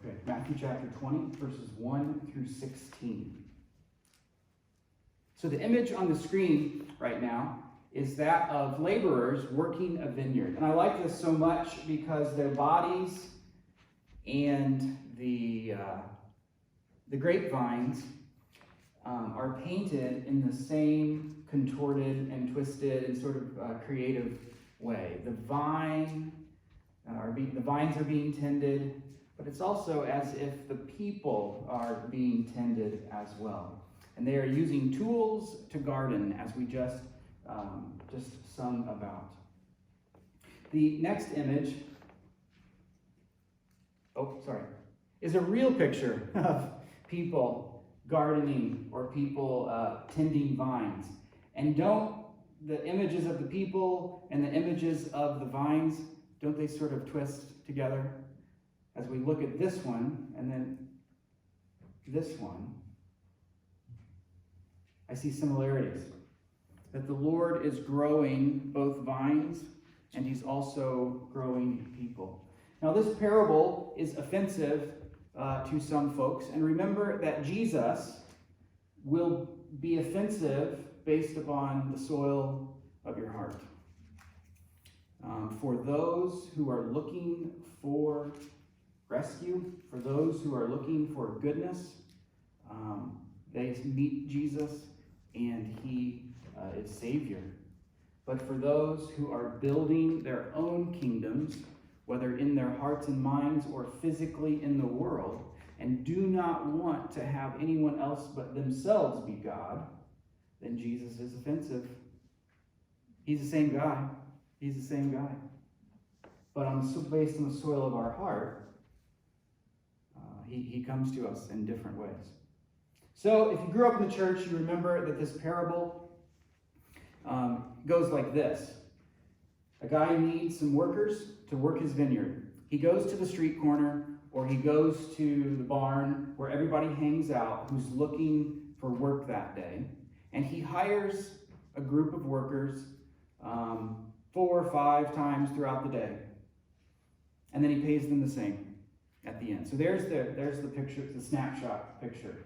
Okay, Matthew chapter 20, verses 1 through 16. So the image on the screen right now is that of laborers working a vineyard. And I like this so much because their bodies and the grapevines are painted in the same contorted and twisted and sort of creative way. The vines are being tended, but it's also as if the people are being tended as well. And they are using tools to garden, as we just sung about. The next image, is a real picture of people gardening or people tending vines. And the images of the people and the images of the vines, don't they sort of twist together? As we look at this one and then this one, I see similarities. That the Lord is growing both vines and he's also growing people. Now this parable is offensive to some folks. And remember that Jesus will be offensive based upon the soil of your heart. For those who are looking for rescue, for those who are looking for goodness, they meet Jesus and he is Savior. But for those who are building their own kingdoms, whether in their hearts and minds or physically in the world, and do not want to have anyone else but themselves be God, then Jesus is offensive. He's the same guy. He's the same guy. But based on the soil of our heart, he comes to us in different ways. So if you grew up in the church, you remember that this parable goes like this. A guy needs some workers to work his vineyard. He goes to the street corner or he goes to the barn where everybody hangs out who's looking for work that day. And he hires a group of workers 4 or 5 times throughout the day. And then he pays them the same at the end. So there's the picture, the snapshot picture.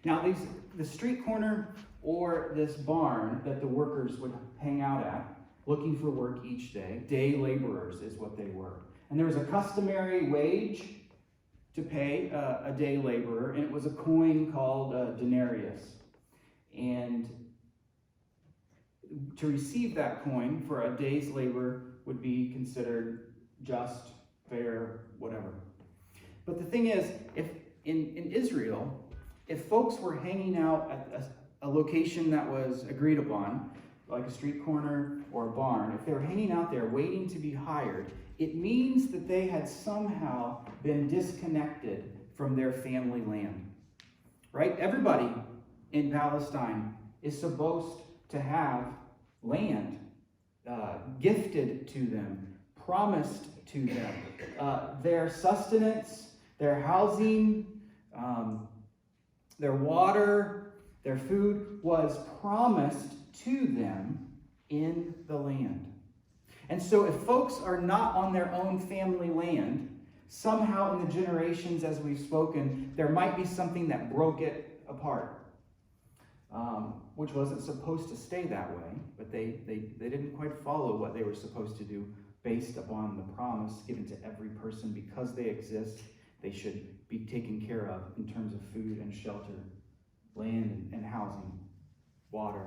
Now the street corner or this barn that the workers would hang out at, looking for work each day, day laborers is what they were. And there was a customary wage to pay a day laborer, and it was a coin called a denarius. And to receive that coin for a day's labor would be considered just, fair, whatever. But the thing is, if in Israel, if folks were hanging out at a location that was agreed upon, like a street corner or a barn, if they were hanging out there waiting to be hired, it means that they had somehow been disconnected from their family land. Right? Everybody in Palestine is supposed to have land gifted to them, promised to them. Their sustenance, their housing, their water, their food was promised to them in the land. And so if folks are not on their own family land, somehow in the generations as we've spoken, there might be something that broke it apart, which wasn't supposed to stay that way, but they didn't quite follow what they were supposed to do based upon the promise given to every person. Because they exist, they should be taken care of in terms of food and shelter, land and housing, water,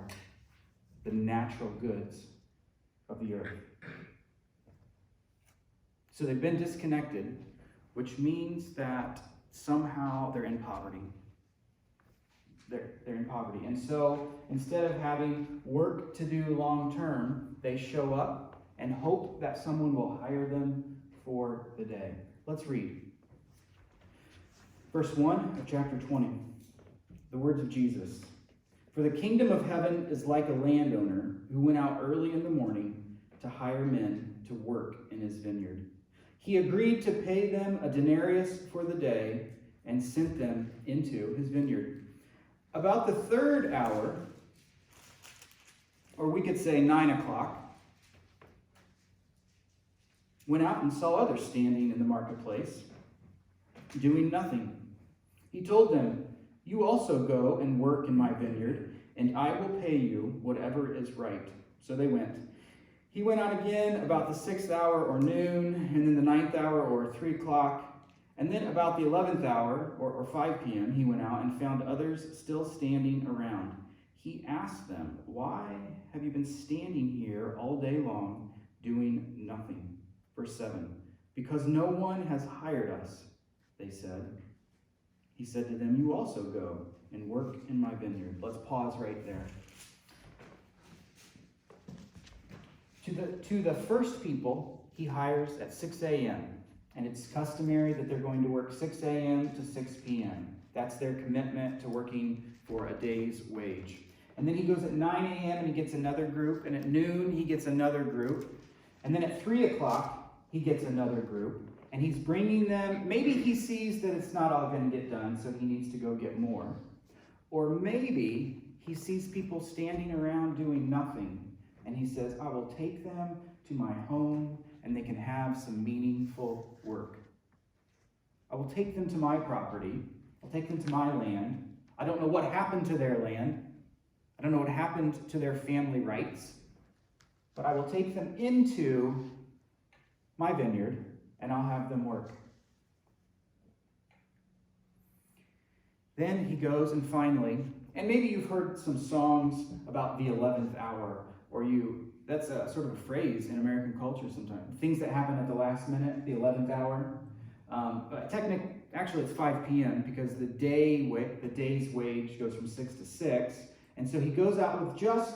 the natural goods of the earth. So they've been disconnected, which means that somehow they're in poverty. They're in poverty. And so instead of having work to do long term, they show up and hope that someone will hire them for the day. Let's read. Verse 1 of chapter 20. The words of Jesus. For the kingdom of heaven is like a landowner who went out early in the morning to hire men to work in his vineyard. He agreed to pay them a denarius for the day and sent them into his vineyard. About the 3rd hour, or we could say 9 o'clock, went out and saw others standing in the marketplace, doing nothing. He told them, "You also go and work in my vineyard, and I will pay you whatever is right." So they went. He went out again about the 6th hour or noon, and then the 9th hour or 3 o'clock. And then about the 11th hour or 5 p.m., he went out and found others still standing around. He asked them, "Why have you been standing here all day long doing nothing?" Verse 7, "Because no one has hired us," they said. He said to them, "You also go and work in my vineyard." Let's pause right there. To the first people, he hires at 6 a.m., and it's customary that they're going to work 6 a.m. to 6 p.m. That's their commitment to working for a day's wage. And then he goes at 9 a.m. and he gets another group, and at noon he gets another group, and then at 3 o'clock he gets another group, and he's bringing them. Maybe he sees that it's not all going to get done, so he needs to go get more. Or maybe he sees people standing around doing nothing, and he says, "I will take them to my home, and they can have some meaningful work. I will take them to my property. I'll take them to my land. I don't know what happened to their land. I don't know what happened to their family rights, but I will take them into my vineyard, and I'll have them work." Then he goes and finally, and maybe you've heard some songs about the 11th hour, or that's a sort of a phrase in American culture sometimes. Things that happen at the last minute, the 11th hour. But actually it's 5 p.m. because the day's wage goes from 6 to 6. And so he goes out with just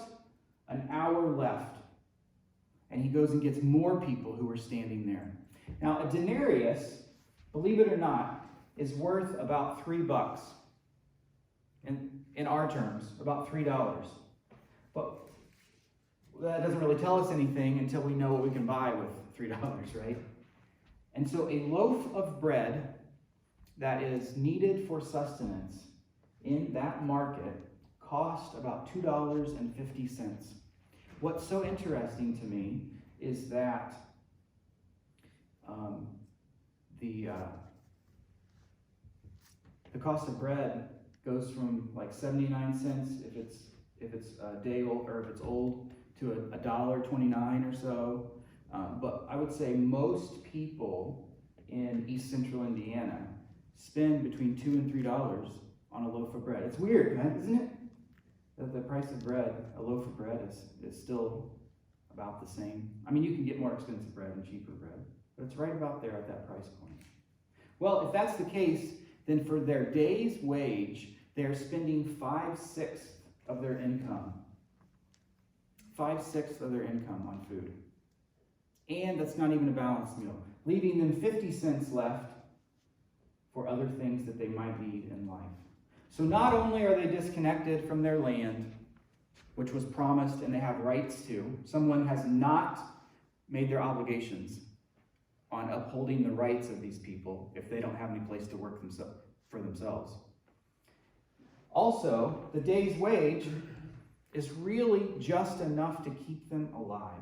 an hour left. And he goes and gets more people who are standing there. Now, a denarius, believe it or not, is worth about $3. In our terms, about $3. But that doesn't really tell us anything until we know what we can buy with $3, right? And so a loaf of bread that is needed for sustenance in that market cost about $2.50. What's so interesting to me is that the cost of bread goes from like 79 cents if it's a day old, or if it's old, to $1.29 or so. But I would say most people in East Central Indiana spend between $2 and $3 on a loaf of bread. It's weird, man, isn't it? That the price of bread, a loaf of bread, is still about the same. I mean, you can get more expensive bread and cheaper bread, but it's right about there at that price point. Well, if that's the case, then for their day's wage, they're spending 5/6 of their income. 5/6 of their income on food. And that's not even a balanced meal, leaving them 50 cents left for other things that they might need in life. So not only are they disconnected from their land, which was promised and they have rights to, someone has not made their obligations on upholding the rights of these people if they don't have any place to work for themselves. Also, the day's wage is really just enough to keep them alive.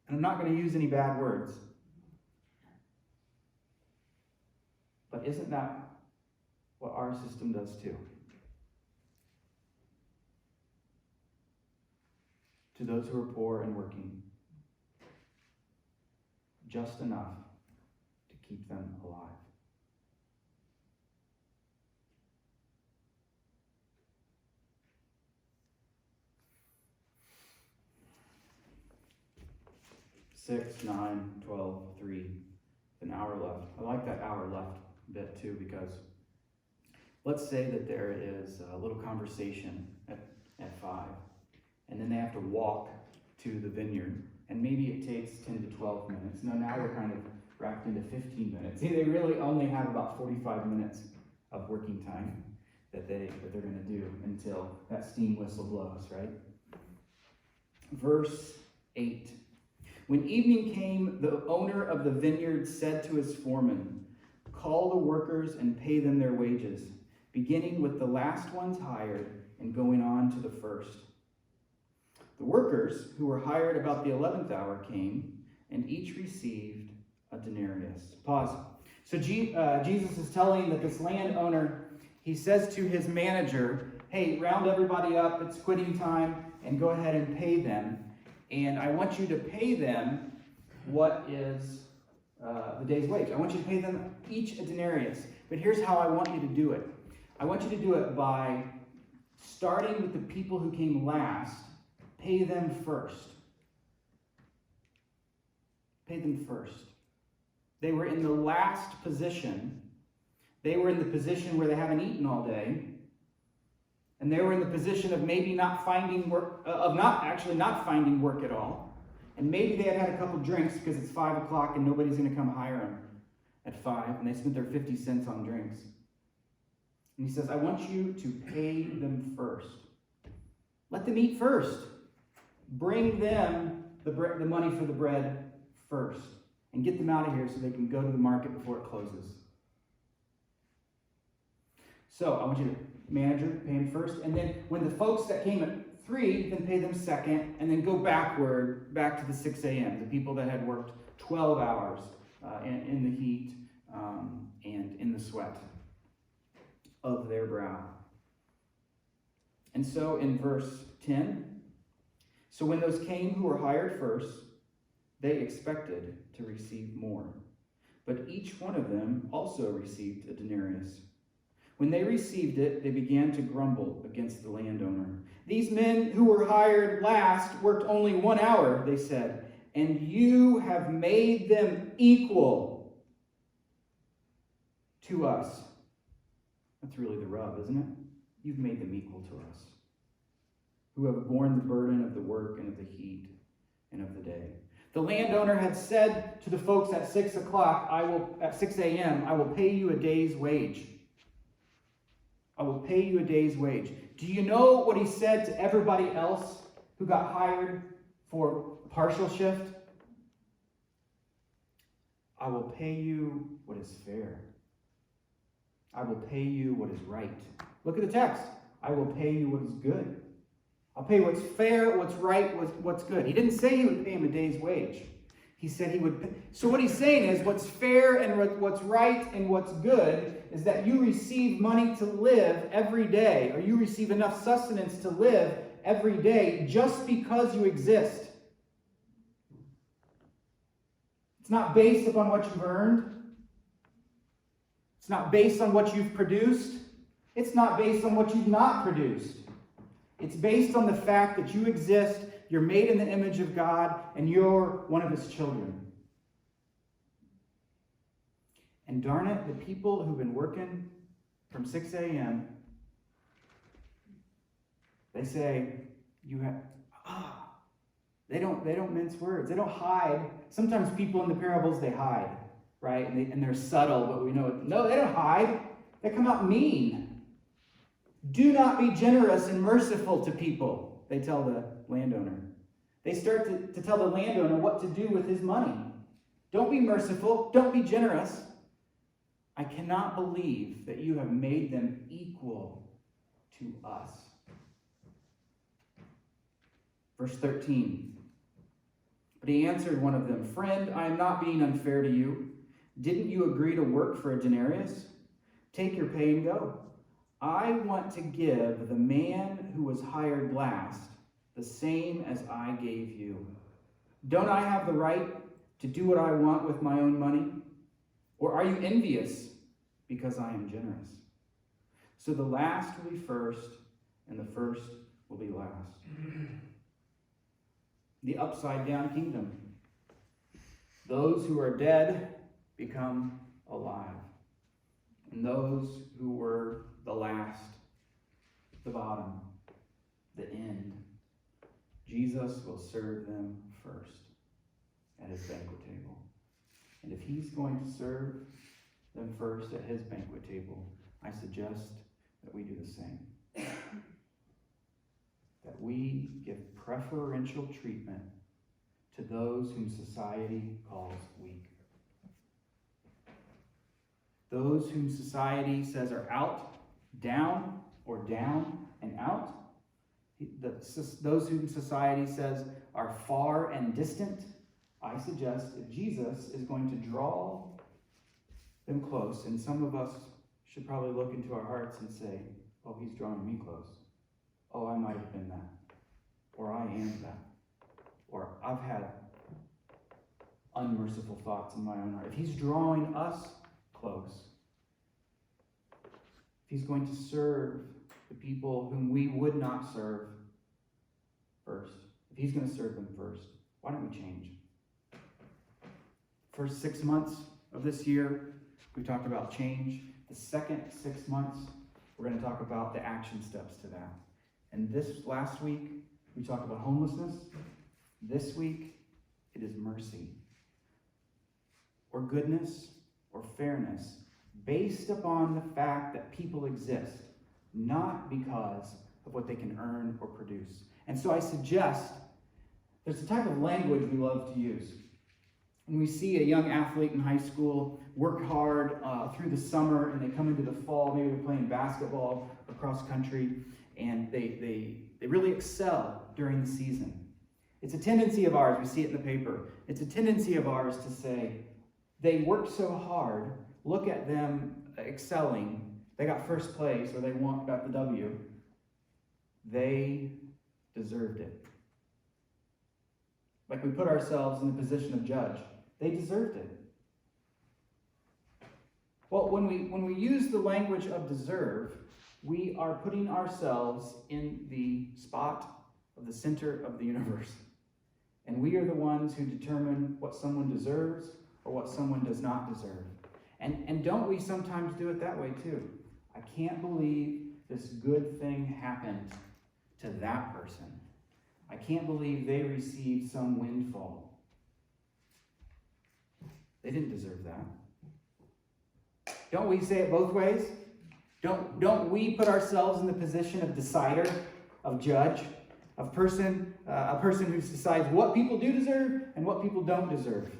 And I'm not going to use any bad words, but isn't that what our system does too? To those who are poor and working, just enough to keep them alive. Six, 9, 12, 3, an hour left. I like that hour left bit too, because let's say that there is a little conversation at 5, and then they have to walk to the vineyard, and maybe it takes 10 to 12 minutes. Now we're kind of wrapped into 15 minutes. See, they really only have about 45 minutes of working time that they're going to do until that steam whistle blows, right? Verse 8. When evening came, the owner of the vineyard said to his foreman, "Call the workers and pay them their wages, beginning with the last ones hired and going on to the first." The workers who were hired about the 11th hour came, and each received a denarius. Pause. So Jesus is telling that this landowner, he says to his manager, hey, round everybody up, it's quitting time, and go ahead and pay them. And I want you to pay them what is the day's wage. I want you to pay them each a denarius. But here's how I want you to do it. I want you to do it by starting with the people who came last. Pay them first. Pay them first. They were in the last position. They were in the position where they haven't eaten all day. And they were in the position of maybe not finding work, not finding work at all. And maybe they had had a couple drinks because it's 5 o'clock and nobody's going to come hire them at 5. And they spent their 50 cents on drinks. And he says, I want you to pay them first. Let them eat first. Bring them the money for the bread first. And get them out of here so they can go to the market before it closes. So I want you to, manager, pay them first. And then when the folks that came at 3, then pay them second. And then go back to the 6 a.m. The people that had worked 12 hours in the heat and in the sweat of their brow. And so in verse 10, so when those came who were hired first, they expected to receive more. But each one of them also received a denarius. When they received it, they began to grumble against the landowner. These men who were hired last worked only 1 hour, they said, and you have made them equal to us. That's really the rub, isn't it? You've made them equal to us, who have borne the burden of the work and of the heat and of the day. The landowner had said to the folks at 6 o'clock, at 6 a.m., I will pay you a day's wage. I will pay you a day's wage. Do you know what he said to everybody else who got hired for partial shift? I will pay you what is fair. I will pay you what is right. Look at the text. I will pay you what is good. I'll pay what's fair, what's right, what's good. He didn't say he would pay him a day's wage. He said he would pay. So what he's saying is what's fair and what's right and what's good is that you receive money to live every day, or you receive enough sustenance to live every day just because you exist. It's not based upon what you've earned. It's not based on what you've produced. It's not based on what you've not produced. It's based on the fact that you exist, you're made in the image of God, and you're one of his children. And darn it, the people who've been working from 6 a.m., they say, they don't mince words. They don't hide. Sometimes people in the parables, they hide, right? And they're subtle, but we know it. No, they don't hide. They come out mean. Do not be generous and merciful to people, they tell the landowner. They start to tell the landowner what to do with his money. Don't be merciful. Don't be generous. I cannot believe that you have made them equal to us. Verse 13. But he answered one of them, Friend, I am not being unfair to you. Didn't you agree to work for a denarius? Take your pay and go. I want to give the man who was hired last the same as I gave you. Don't I have the right to do what I want with my own money? Or are you envious because I am generous? So the last will be first, and the first will be last. The upside down kingdom. Those who are dead become alive. And those who were the last, the bottom, the end, Jesus will serve them first at his banquet table. And if he's going to serve them first at his banquet table, I suggest that we do the same. That we give preferential treatment to those whom society calls weak. Those whom society says are out, down, or down and out. Those whom society says are far and distant, I suggest that Jesus is going to draw them close. And some of us should probably look into our hearts and say, oh, he's drawing me close. Oh, I might have been that. Or I am that. Or I've had unmerciful thoughts in my own heart. If he's drawing us close, if he's going to serve the people whom we would not serve first, if he's going to serve them first, why don't we change? First 6 months of this year, we talked about change. The second 6 months, we're going to talk about the action steps to that. And this last week, we talked about homelessness. This week, it is mercy, or goodness, or fairness, based upon the fact that people exist, not because of what they can earn or produce. And so I suggest there's a type of language we love to use. When we see a young athlete in high school work hard through the summer and they come into the fall, maybe they're playing basketball or cross country, and they really excel during the season. It's a tendency of ours, we see it in the paper, it's a tendency of ours to say, they worked so hard, look at them excelling, they got first place or they got the W, they deserved it. Like we put ourselves in the position of judge. They deserved it. Well, when we use the language of deserve, we are putting ourselves in the spot of the center of the universe. And we are the ones who determine what someone deserves or what someone does not deserve. And don't we sometimes do it that way too? I can't believe this good thing happened to that person. I can't believe they received some windfall. They didn't deserve that. Don't we say it both ways? Don't we put ourselves in the position of decider, of judge, of a person who decides what people do deserve and what people don't deserve?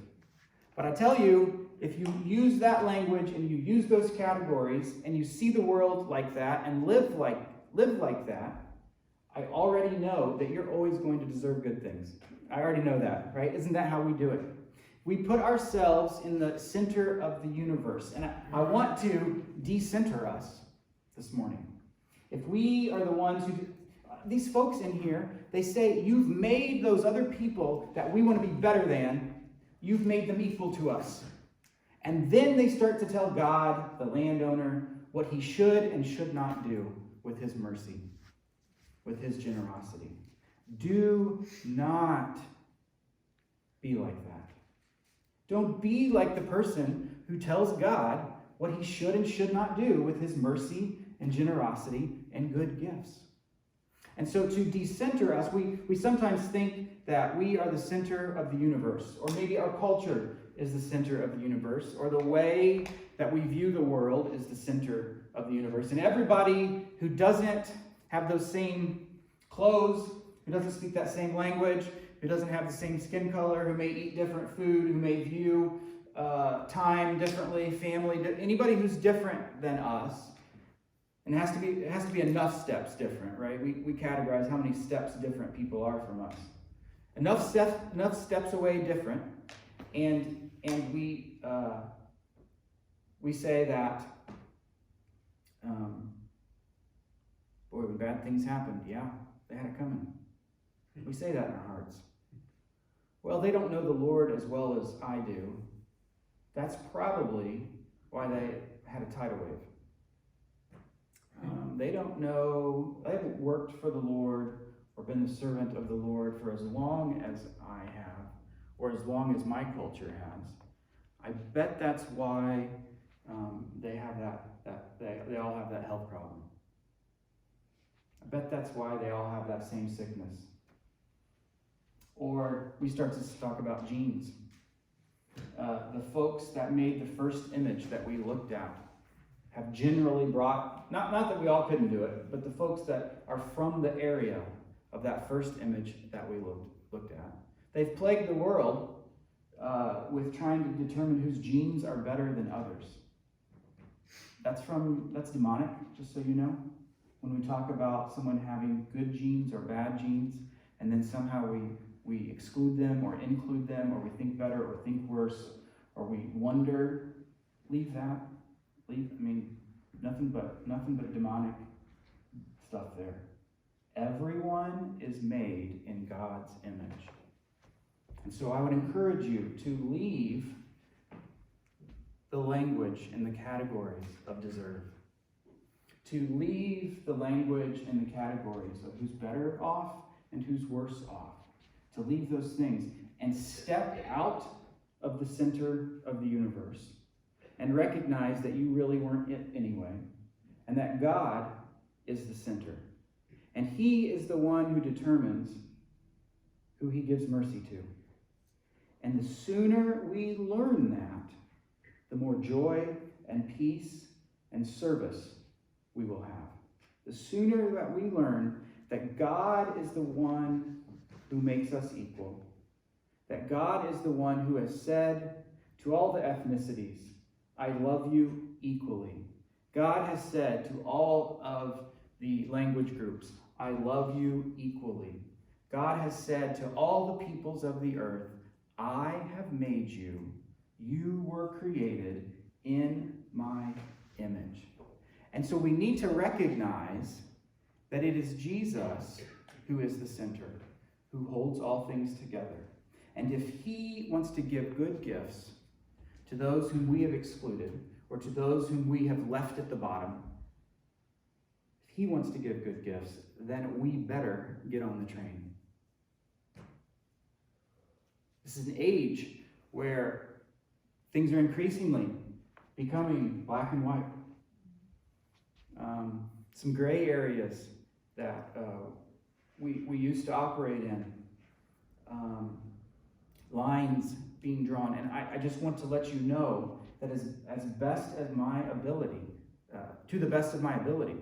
But I tell you, if you use that language and you use those categories and you see the world like that and live like that, I already know that you're always going to deserve good things. I already know that, right? Isn't that how we do it? We put ourselves in the center of the universe. And I want to decenter us this morning. If we are the ones who... These folks in here, they say, you've made those other people that we want to be better than, you've made them equal to us. And then they start to tell God, the landowner, what he should and should not do with his mercy, with his generosity. Do not be like that. Don't be like the person who tells God what he should and should not do with his mercy and generosity and good gifts. And so to decenter us, we sometimes think that we are the center of the universe, or maybe our culture is the center of the universe, or the way that we view the world is the center of the universe. And everybody who doesn't have those same clothes, who doesn't speak that same language, who doesn't have the same skin color, who may eat different food, who may view time differently, family, anybody who's different than us, and it has to be enough steps different, right? We categorize how many steps different people are from us. Enough steps away different, and we say that, boy, when bad things happened, yeah, they had it coming. We say that in our hearts. Well, they don't know the Lord as well as I do. That's probably why they had a tidal wave. They don't know, they haven't worked for the Lord or been the servant of the Lord for as long as I have, or as long as my culture has. I bet that's why they have they all have that health problem. I bet that's why they all have that same sickness. Or we start to talk about genes. The folks that made the first image that we looked at have generally brought, not that we all couldn't do it, but the folks that are from the area of that first image that we looked at. They've plagued the world with trying to determine whose genes are better than others. That's demonic, just so you know. when we talk about someone having good genes or bad genes, and then somehow we exclude them or include them, or we think better or think worse, or we wonder, leave that. Nothing but demonic stuff there. Everyone is made in God's image. And so I would encourage you to leave the language and the categories of deserve. To leave the language and the categories of who's better off and who's worse off. To leave those things and step out of the center of the universe and recognize that you really weren't it anyway, and that God is the center. And he is the one who determines who he gives mercy to. And the sooner we learn that, the more joy and peace and service we will have. The sooner that we learn that God is the one who makes us equal, that God is the one who has said to all the ethnicities, I love you equally. God has said to all of the language groups, I love you equally. God has said to all the peoples of the earth, I have made you. You were created in my image. And so we need to recognize that it is Jesus who is the center, who holds all things together. And if he wants to give good gifts to those whom we have excluded, or to those whom we have left at the bottom, if he wants to give good gifts, then we better get on the train. This is an age where things are increasingly becoming black and white. Some gray areas that we used to operate in. Lines being drawn. And I just want to let you know that as best as my ability, to the best of my ability,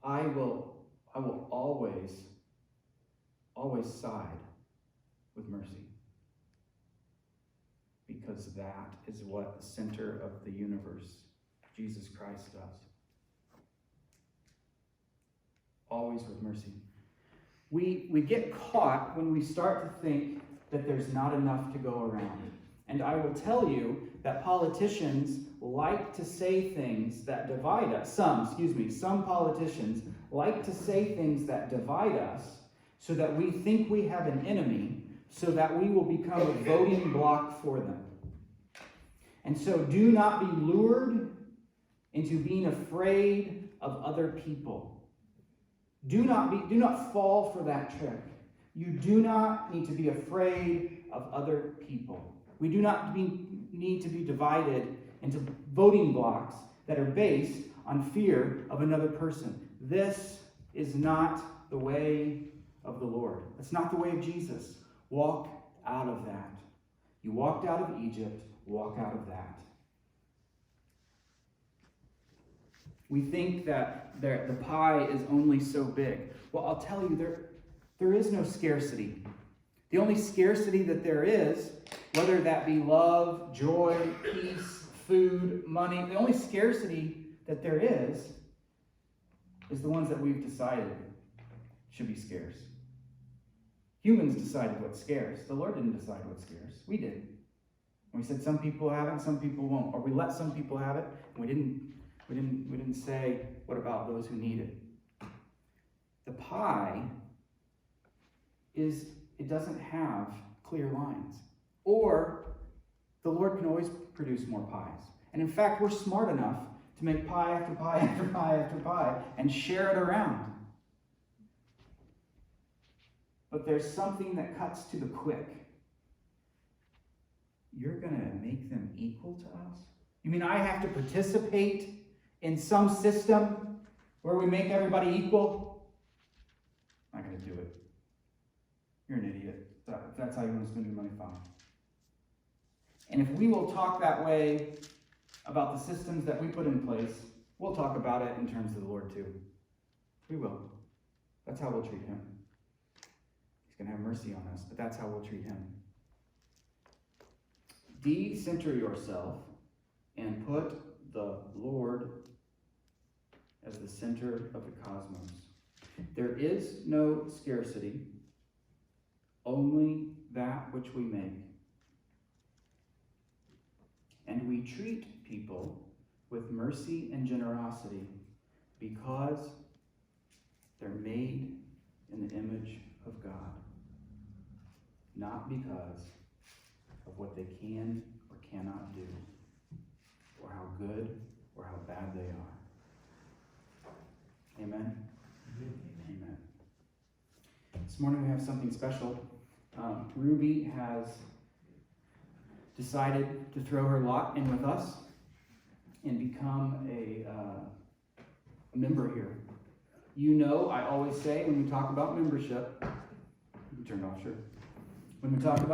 I will always side with mercy. Because that is what the center of the universe, Jesus Christ, does. Always with mercy. We get caught when we start to think that there's not enough to go around. And I will tell you that politicians like to say things that divide us. Some politicians like to say things that divide us so that we think we have an enemy, so that we will become a voting block for them. And so do not be lured into being afraid of other people. Do not fall for that trick. You do not need to be afraid of other people. We do not need to be divided into voting blocks that are based on fear of another person. This is not the way of the Lord. It's not the way of Jesus. Walk out of that. You walked out of Egypt, walk out of that. We think that the pie is only so big. Well, I'll tell you, there is no scarcity. The only scarcity that there is, whether that be love, joy, peace, food, money, the only scarcity that there is the ones that we've decided should be scarce. Humans decided what's scarce. The Lord didn't decide what's scarce. We did. We said some people have it and some people won't. Or we let some people have it and we didn't say, what about those who need it? The pie it doesn't have clear lines. Or the Lord can always produce more pies. And in fact, we're smart enough to make pie after pie after pie after pie and share it around. But there's something that cuts to the quick. You're going to make them equal to us? You mean I have to participate in some system where we make everybody equal? I'm not going to do it. You're an idiot. If that's how you want to spend your money, fine. And if we will talk that way about the systems that we put in place, we'll talk about it in terms of the Lord too. We will. That's how we'll treat him. He's going to have mercy on us, but that's how we'll treat him. Decenter yourself and put the Lord as the center of the cosmos. There is no scarcity, only that which we make. And we treat people with mercy and generosity because they're made in the image of God, not because of what they can or cannot do, or how good or how bad they are. Amen? Amen. This morning we have something special. Ruby has decided to throw her lot in with us and become a member here. You know, I always say when we talk about membership, you can turn it off, sure. When we talk about